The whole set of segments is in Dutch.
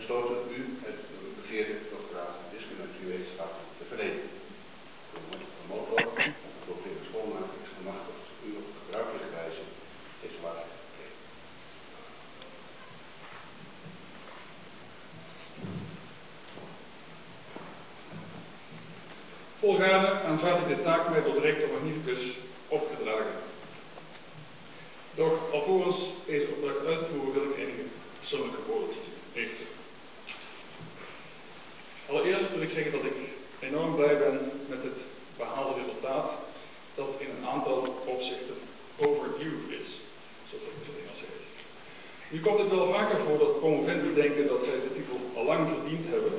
besloten u het begeerde doctoraat wiskunde en natuurwetenschap te verlenen. De motor van de professor schoolmaker is gemachtigd u op gebruikelijke wijze deze waarheid te geven. Volgaande aanvaard ik de taak mij tot rector magnificus op te dragen. Doch alvorens deze opdracht uitvoeren wil ik enige persoonlijke woorden richten. Allereerst wil ik zeggen dat ik enorm blij ben met het behaalde resultaat dat in een aantal opzichten overdue is, zoals dat in het Engels heet. Nu komt het wel vaker voor dat promovenden denken dat zij de titel al lang verdiend hebben,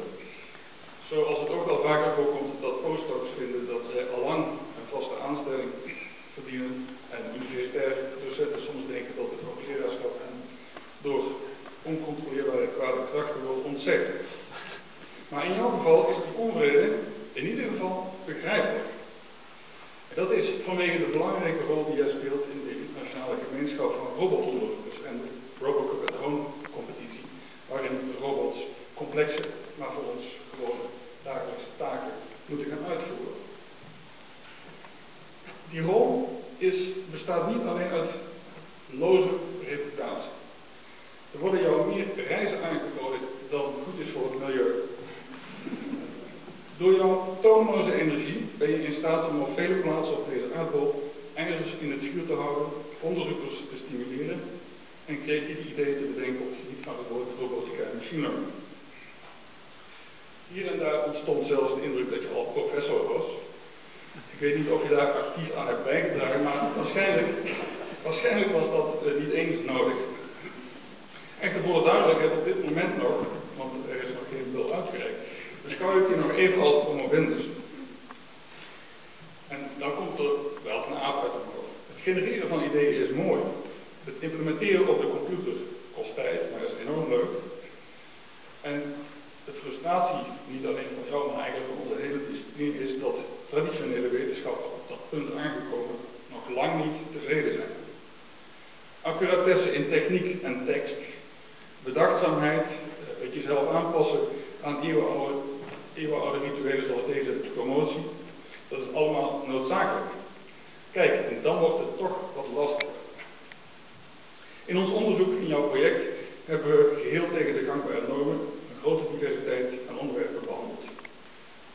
zoals het ook wel vaker voorkomt dat postdocs vinden dat zij al lang een vaste aanstelling verdienen en universitair docenten soms denken dat het hoogleraarschap hen door oncontroleerbare kwade krachten wordt ontzegd. Maar in jouw geval is die onvrede in ieder geval begrijpelijk. Dat is vanwege de belangrijke rol die jij speelt in de internationale gemeenschap van robotonderzoekers en de Robocop at Home competitie, waarin robots complexe, maar voor ons gewone dagelijkse taken moeten gaan uitvoeren. Die rol bestaat niet alleen uit loze reputatie. Er worden jou meer reizen aangeboden dan goed is voor het milieu. Door jouw toonloze energie ben je in staat om op vele plaatsen op deze aardbol ijzers in het vuur te houden, onderzoekers te stimuleren en creatieve ideeën te bedenken op het gebied van het woord robotica en machine learning. Hier en daar ontstond zelfs de indruk dat je al professor was. Ik weet niet of je daar actief aan hebt bijgedragen, maar waarschijnlijk was dat niet eens nodig. Echter voor de duidelijkheid op dit moment nog, want er is nog geen bil uitgereikt, beschouw ik je nog even als promovendus. En dan komt er wel een aap uit omhoog. Het genereren van ideeën is mooi. Het implementeren op de computer kost tijd, maar is enorm leuk. En de frustratie, niet alleen van jou, maar eigenlijk van onze hele discipline, is dat traditionele wetenschappers op dat punt aangekomen nog lang niet tevreden zijn. Accuratesse in techniek en tekst, bedachtzaamheid, het jezelf aanpassen aan eeuwenoude rituelen zoals deze promotie, dat is allemaal noodzakelijk. Kijk, en dan wordt het toch wat lastiger. In ons onderzoek in jouw project hebben we geheel tegen de gangbare normen een grote diversiteit aan onderwerpen behandeld.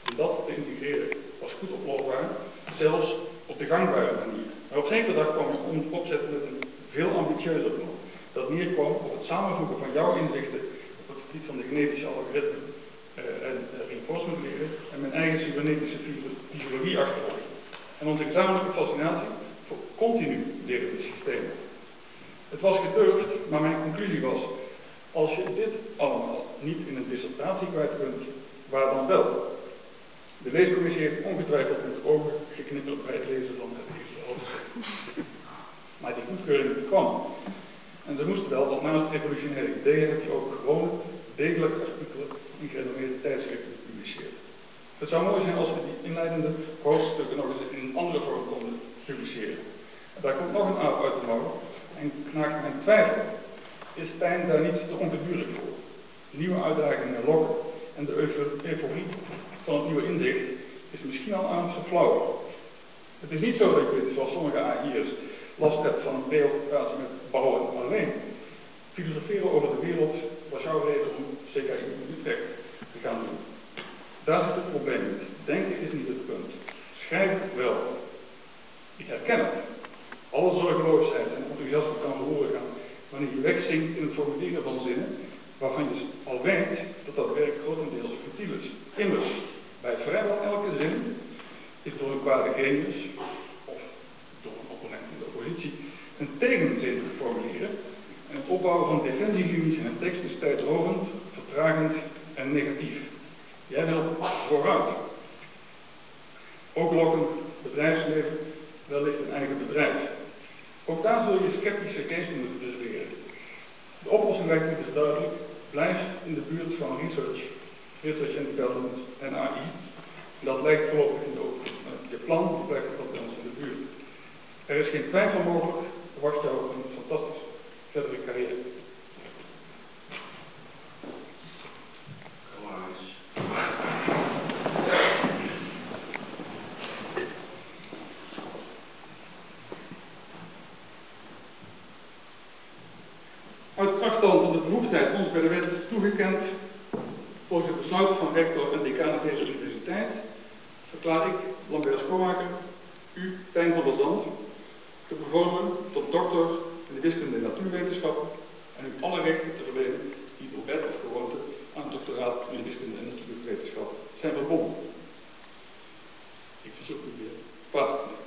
En dat te integreren was goed oplosbaar, zelfs op de gangbare manier. Maar op zekere dag kwam je opzetten met een veel ambitieuzer plan, dat neerkwam op het samenvoegen van jouw inzichten op het gebied van de genetische algoritmen en reinforcement leren en mijn eigen cybernetische fysiologie achtergrond. En onze gezamenlijke fascinatie voor continu lerende systemen. Het was gedurfd, maar mijn conclusie was, als je dit allemaal niet in een dissertatie kwijt kunt, waar dan wel? De leescommissie heeft ongetwijfeld met ogen geknipperd bij het lezen van het eerste hoofdstuk. Maar die goedkeuring kwam. En ze moesten wel, want naast evolutionaire ideeën heb je ook gewoon degelijk artikelen in gerenommeerde tijdschriften gepubliceerd. Het zou mooi zijn als we die inleidende hoofdstukken nog eens in een andere vorm konden publiceren. En daar komt nog een aap uit de mouw en knaagt mijn twijfel. Is Stijn daar niet te ongedurig voor? Nieuwe uitdagingen lokken en de euforie van het nieuwe inzicht is misschien al aan het verflauwen. Het is niet zo dat je, zoals sommige AI'ers, last hebt van een preoccupatie met bouwen alleen. Filosoferen over de wereld was jouw reden om CKI in Utrecht te gaan doen. Daar zit het probleem niet. Denken is niet het punt. Schrijven wel. Ik herken het. Alle zorgeloosheid en enthousiasme kan verloren gaan wanneer je wegzinkt in het formuleren van zinnen waarvan je al weet dat dat werk grotendeels futiel is. Immers, bij vrijwel elke zin is door een kwade genius of door een opponent in de oppositie een tegenzin te formuleren en het opbouwen van defensielinies in een tekst is tijdrovend, vertragend en negatief. Jij wilt vooruit. Ook lokken bedrijfsleven, wellicht een eigen bedrijf. Ook daar zul je sceptische geesten moeten bestuderen. De oplossing lijkt me dus duidelijk. Blijf in de buurt van research and development en AI. Dat lijkt voorlopig niet over. Je plan blijft ook bij ons in de buurt. Er is geen twijfel mogelijk. Er wacht jou een fantastische verdere carrière. Uit krachtstand van de bevoegdheid ons bij de wet toegekend volgens het besluit van rector en decaan deze universiteit, verklaar ik, Lambert Schoonmaker, u, Tijn van der Zand, te bevorderen tot doctor in de wiskunde en natuurwetenschappen en u alle rechten te verlenen die door wet of gewoonte aan het doctoraat in de wiskunde en natuurwetenschap zijn verbonden. Ik verzoek u weer plaats te nemen.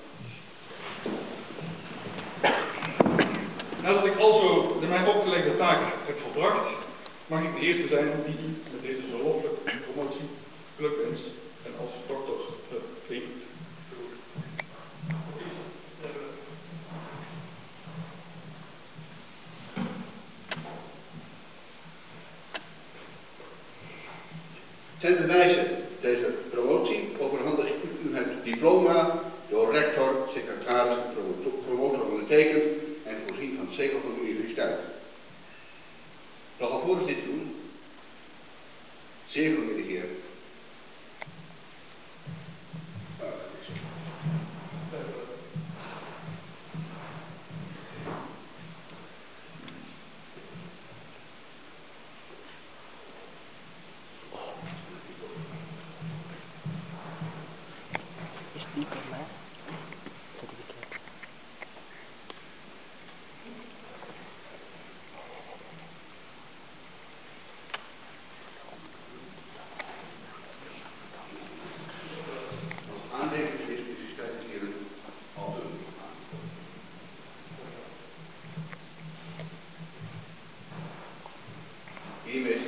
Nadat ik also de mij opgelegde taak heb volbracht, mag ik de eerste zijn die u met deze verloffelijke promotie gelukwenst en als dokter verplicht. Ten bewijze deze promotie overhandig ik u het diploma door rector, secretaris en promotor ondertekend en voorzien van het zegel van de universiteit. Nog alvorens dit doen, zeer geëerde heer. Hiermee